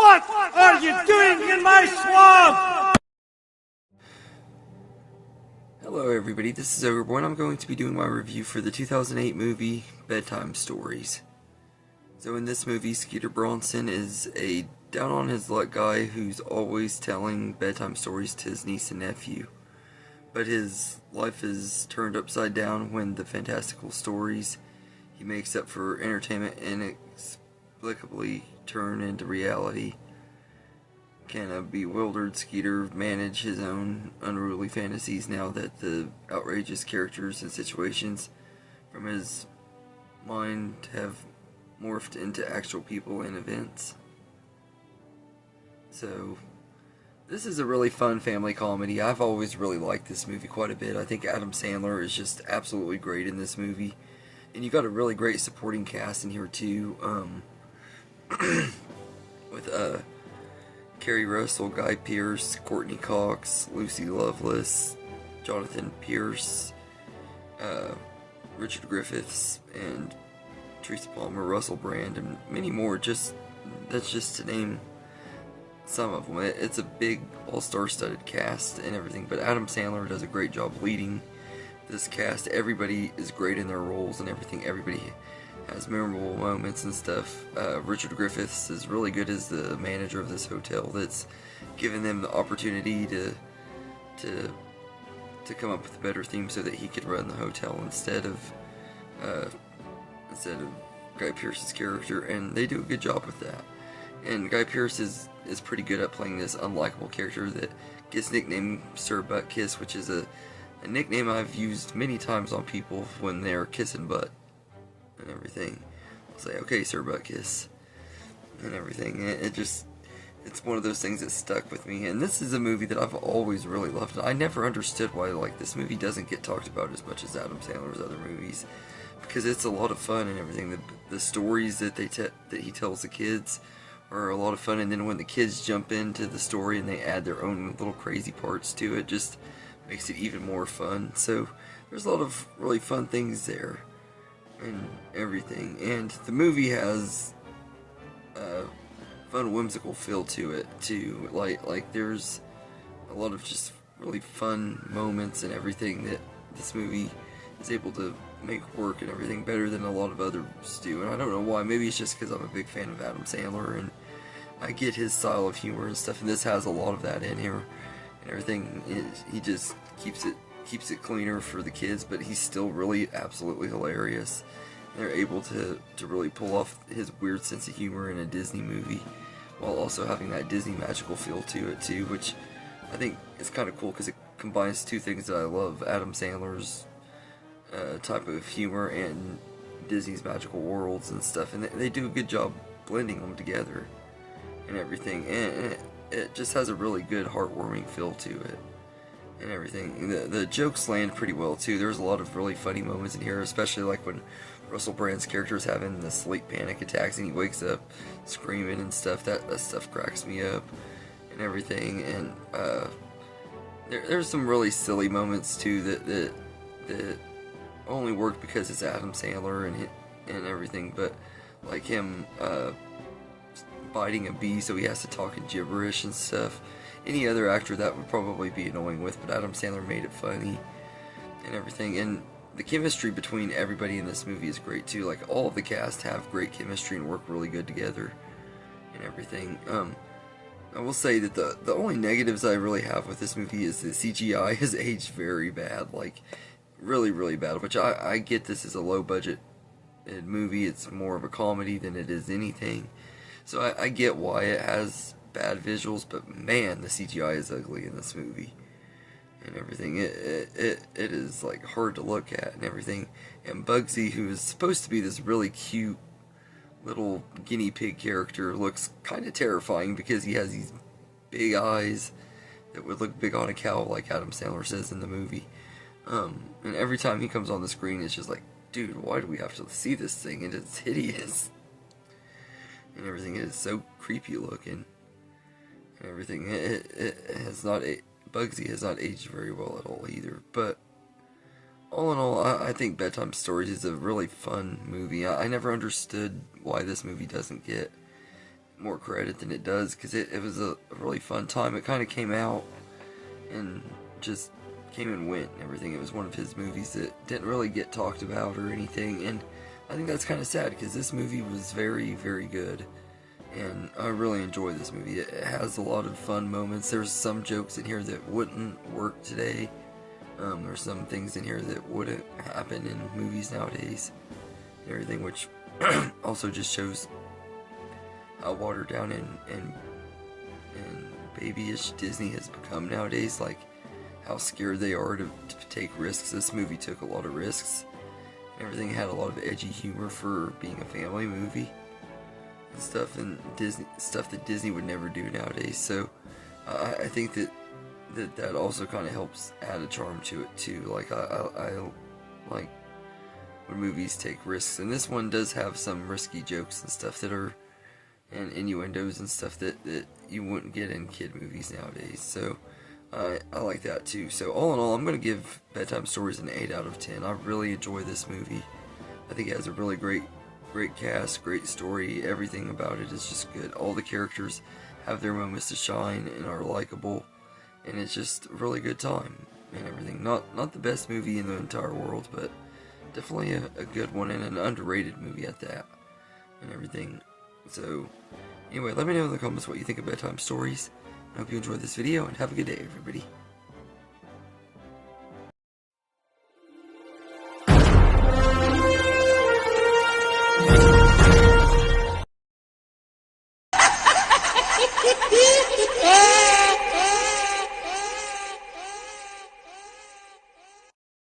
What are you doing in my swamp? Hello everybody, this is Overborn. I'm going to be doing my review for the 2008 movie Bedtime Stories. So in this movie, Skeeter Bronson is a down-on-his-luck guy who's always telling bedtime stories to his niece and nephew. But his life is turned upside down when the fantastical stories he makes up for entertainment inexplicably turn into reality. Can a bewildered Skeeter manage his own unruly fantasies now that the outrageous characters and situations from his mind have morphed into actual people and events? So, this is a really fun family comedy. I've always really liked this movie quite a bit. I think Adam Sandler is just absolutely great in this movie. And you got a really great supporting cast in here too. With Kerry Russell, Guy Pearce, Courtney Cox, Lucy Lovelace, Jonathan Pierce, Richard Griffiths, and Teresa Palmer, Russell Brand, and many more. That's just to name some of them. It's a big all-star studded cast and everything, but Adam Sandler does a great job leading this cast. Everybody is great in their roles and everything. Everybody has memorable moments and stuff. Richard Griffiths is really good as the manager of this hotel that's given them the opportunity to come up with a better theme so that he could run the hotel instead of Guy Pearce's character, and they do a good job with that. And Guy Pearce is pretty good at playing this unlikable character that gets nicknamed Sir Butt Kiss, which is a nickname I've used many times on people when they're kissing butt and everything. I'll say, okay, Sir Butt Kiss, and everything. It's one of those things that stuck with me. And this is a movie that I've always really loved. I never understood why this movie doesn't get talked about as much as Adam Sandler's other movies, because it's a lot of fun and everything. The stories that he tells the kids are a lot of fun, and then when the kids jump into the story and they add their own little crazy parts to it, just makes it even more fun. So there's a lot of really fun things there and everything. And the movie has a fun, whimsical feel to it too. Like there's a lot of just really fun moments and everything that this movie is able to make work and everything better than a lot of others do. And I don't know why. Maybe it's just because I'm a big fan of Adam Sandler and I get his style of humor and stuff, and this has a lot of that in here and everything. He just keeps it cleaner for the kids, but he's still really absolutely hilarious. And they're able to really pull off his weird sense of humor in a Disney movie while also having that Disney magical feel to it too, which I think is kind of cool because it combines two things that I love: Adam Sandler's type of humor and Disney's magical worlds and stuff, and they do a good job blending them together and everything, and it just has a really good heartwarming feel to it and everything. The jokes land pretty well too. There's a lot of really funny moments in here, especially like when Russell Brand's character is having the sleep panic attacks and he wakes up screaming and stuff. That stuff cracks me up and everything. And there's some really silly moments too that only work because it's Adam Sandler and everything, but like him biting a bee so he has to talk in gibberish and stuff. Any other actor that would probably be annoying with, but Adam Sandler made it funny and everything. And the chemistry between everybody in this movie is great too. Like all of the cast have great chemistry and work really good together and everything. I will say that the only negatives I really have with this movie is the CGI has aged very bad, like really, really bad, which I get. This is a low budget movie. It's more of a comedy than it is anything. So I get why it has bad visuals, but man, the CGI is ugly in this movie and everything. It is like hard to look at and everything. And Bugsy, who is supposed to be this really cute little guinea pig character, looks kind of terrifying because he has these big eyes that would look big on a cow, like Adam Sandler says in the movie. And every time he comes on the screen, it's just like, dude, why do we have to see this thing? And it's hideous and everything. It is so creepy looking and everything. It has not, Bugsy has not aged very well at all either. But all in all, I think Bedtime Stories is a really fun movie. I never understood why this movie doesn't get more credit than it does, because it was a really fun time. It kind of came out and just came and went and everything. It was one of his movies that didn't really get talked about or anything, and I think that's kind of sad, because this movie was very, very good, and I really enjoy this movie. It has a lot of fun moments. There's some jokes in here that wouldn't work today. There's some things in here that wouldn't happen in movies nowadays and everything, which also just shows how watered down and babyish Disney has become nowadays. Like, how scared they are to take risks. This movie took a lot of risks. Everything had a lot of edgy humor for being a family movie and stuff, and stuff that Disney would never do nowadays. So I think that also kind of helps add a charm to it too. Like, I like when movies take risks, and this one does have some risky jokes and stuff that are, and innuendos and stuff that you wouldn't get in kid movies nowadays. So I like that too. So all in all, I'm going to give Bedtime Stories an 8 out of 10. I really enjoy this movie. I think it has a really great cast, great story. Everything about it is just good. All the characters have their moments to shine and are likable, and it's just a really good time and everything. Not the best movie in the entire world, but definitely a good one, and an underrated movie at that and everything. So anyway, let me know in the comments what you think of Bedtime Stories. I hope you enjoyed this video, and have a good day, everybody.